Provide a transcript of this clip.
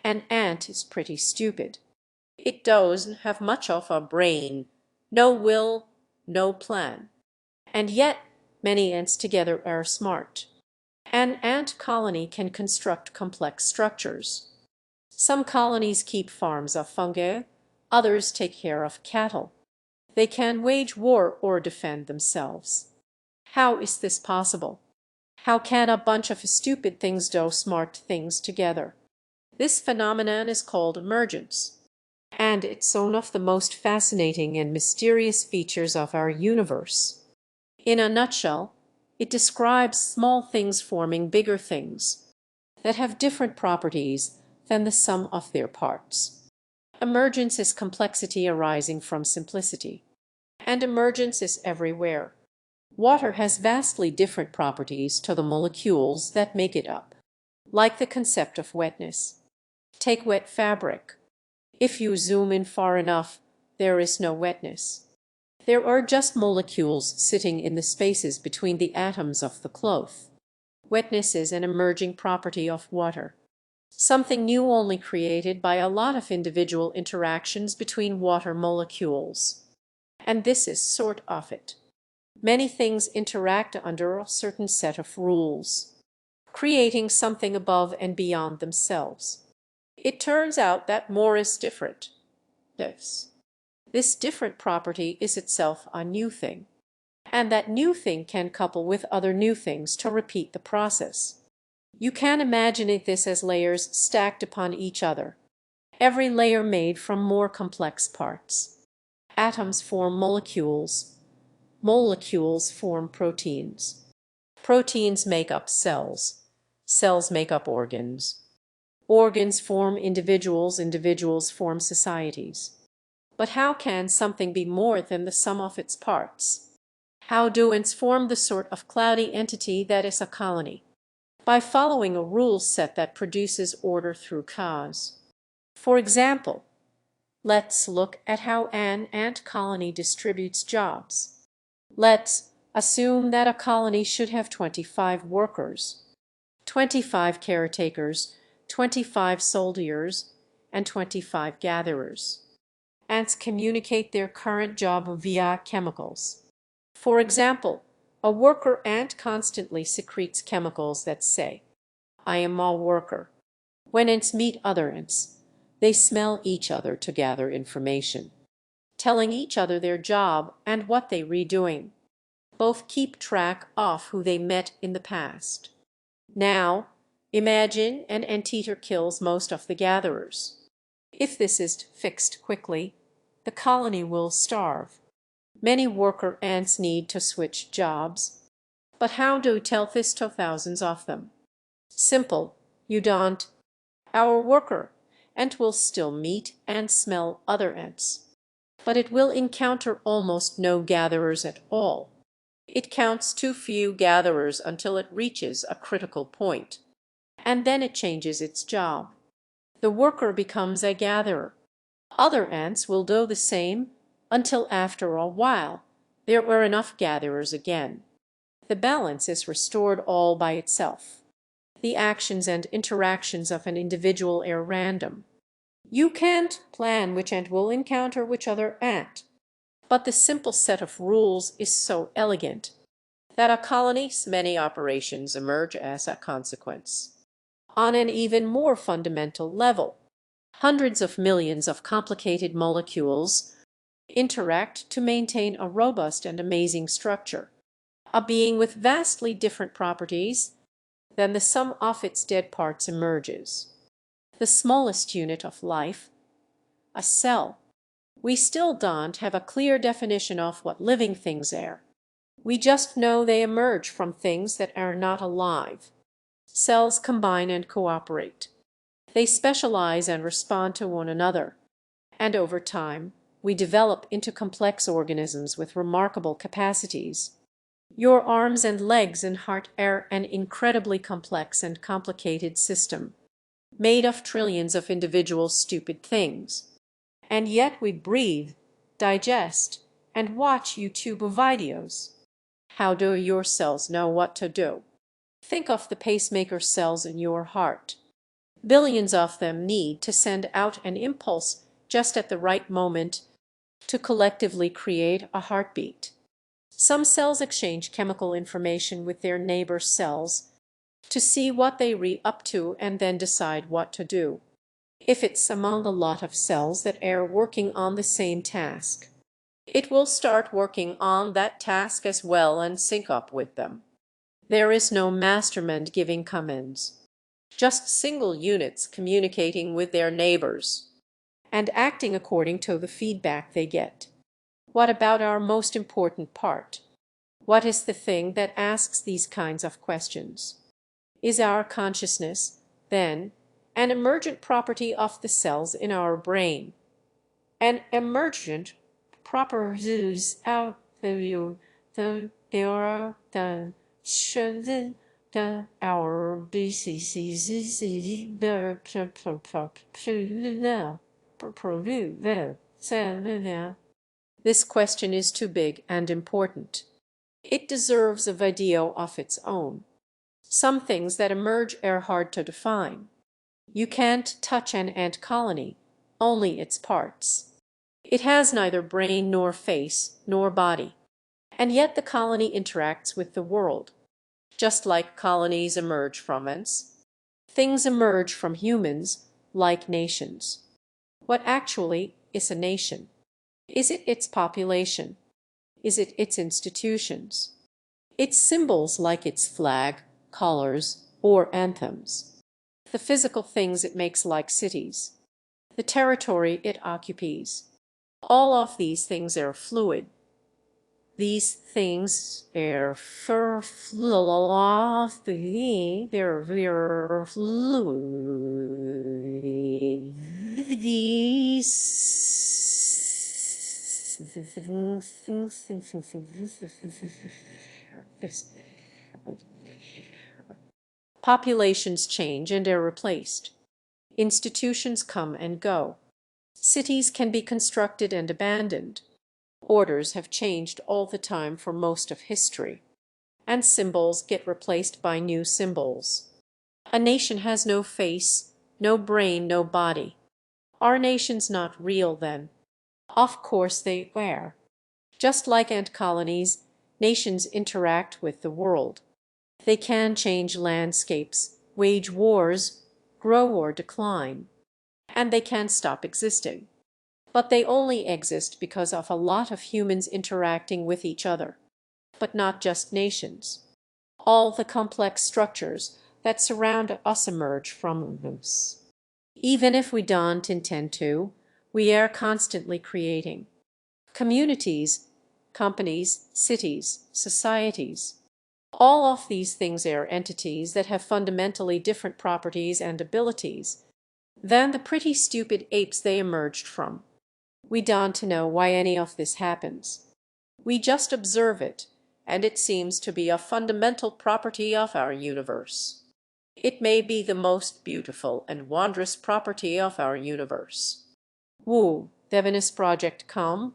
An ant is pretty stupid. It doesn't have much of a brain, no will, no plan. And yet many ants together are smart. An ant colony can construct complex structures. Some colonies keep farms of fungi, others take care of cattle. They can wage war or defend themselves. How is this possible? How can a bunch of stupid things do smart things together? This phenomenon is called emergence, and it's one of the most fascinating and mysterious features of our universe. In a nutshell, it describes small things forming bigger things that have different properties than the sum of their parts. Emergence is complexity arising from simplicity, and emergence is everywhere. Water has vastly different properties to the molecules that make it up, like the concept of wetness. Take wet fabric. If you zoom in far enough, there is no wetness. There are just molecules sitting in the spaces between the atoms of the cloth. Wetness is an emerging property of water, something new only created by a lot of individual interactions between water molecules. And this is sort of it. Many things interact under a certain set of rules, creating something above and beyond themselves. It turns out that more is different. This different property is itself a new thing, and that new thing can couple with other new things to repeat the process. You can imagine this as layers stacked upon each other, every layer made from more complex parts. Atoms form molecules. Molecules form proteins. Proteins make up cells. Cells make up organs. Organs form individuals. Individuals form societies. But how can something be more than the sum of its parts? How do ants form the sort of cloudy entity that is a colony? By following a rule set that produces order through cause. For example, let's look at how an ant colony distributes jobs. Let's assume that a colony should have 25 workers, 25 caretakers, 25 soldiers, and 25 gatherers. Ants communicate their current job via chemicals. For example, a worker ant constantly secretes chemicals that say, "I am a worker." When ants meet other ants, they smell each other to gather information, telling each other their job and what they are doing. Both keep track of who they met in the past. Now, imagine an anteater kills most of the gatherers. If this is fixed quickly, the colony will starve. Many worker ants need to switch jobs. But how do you tell this to thousands of them? Simple. You don't. Our worker ant will still meet and smell other ants, but it will encounter almost no gatherers at all. It counts too few gatherers until it reaches a critical point, and then it changes its job. The worker becomes a gatherer. Other ants will do the same until after a while there were enough gatherers again. The balance is restored all by itself. The actions and interactions of an individual are random. You can't plan which ant will encounter which other ant. But the simple set of rules is so elegant that a colony's many operations emerge as a consequence. On an even more fundamental level, hundreds of millions of complicated molecules interact to maintain a robust and amazing structure. A being with vastly different properties than the sum of its dead parts emerges. The smallest unit of life, a cell. We still don't have a clear definition of what living things are. We just know they emerge from things that are not alive. Cells combine and cooperate. They specialize and respond to one another. And over time, we develop into complex organisms with remarkable capacities. Your arms and legs and heart are an incredibly complex and complicated system, made of trillions of individual stupid things. And yet we breathe, digest, and watch YouTube videos. How do your cells know what to do? Think of the pacemaker cells in your heart. Billions of them need to send out an impulse just at the right moment to collectively create a heartbeat. Some cells exchange chemical information with their neighbor cells to see what they re up to and then decide what to do. If it's among a lot of cells that are working on the same task, it will start working on that task as well and sync up with them. There is no mastermind giving commands, just single units communicating with their neighbors and acting according to the feedback they get. What about our most important part? What is the thing that asks these kinds of questions? Is our consciousness, then, an emergent property of the cells in our brain? An emergent properties out the our This question is too big and important. It deserves a video of its own. Some things that emerge are hard to define. You can't touch an ant colony, only its parts. It has neither brain nor face nor body, and yet the colony interacts with the world. Just like colonies emerge from ants, things emerge from humans, like nations. What actually is a nation? Is it its population? Is it its institutions? Its symbols like its flag, colors, or anthems? The physical things it makes like cities? The territory it occupies? All of these things are fluid. These things are fluid. Populations change and are replaced. Institutions come and go. Cities can be constructed and abandoned. Orders have changed all the time for most of history, and symbols get replaced by new symbols. A nation has no face, no brain, no body. Are nations not real then? Of course they are. Just like ant colonies, nations interact with the world. They can change landscapes, wage wars, grow or decline, and they can stop existing. But they only exist because of a lot of humans interacting with each other. But not just nations. All the complex structures that surround us emerge from this. Even if we don't intend to, we are constantly creating. Communities, companies, cities, societies. All of these things are entities that have fundamentally different properties and abilities than the pretty stupid apes they emerged from. We don't know why any of this happens. We just observe it, and it seems to be a fundamental property of our universe. It may be the most beautiful and wondrous property of our universe. Woo, Devinus Project, come.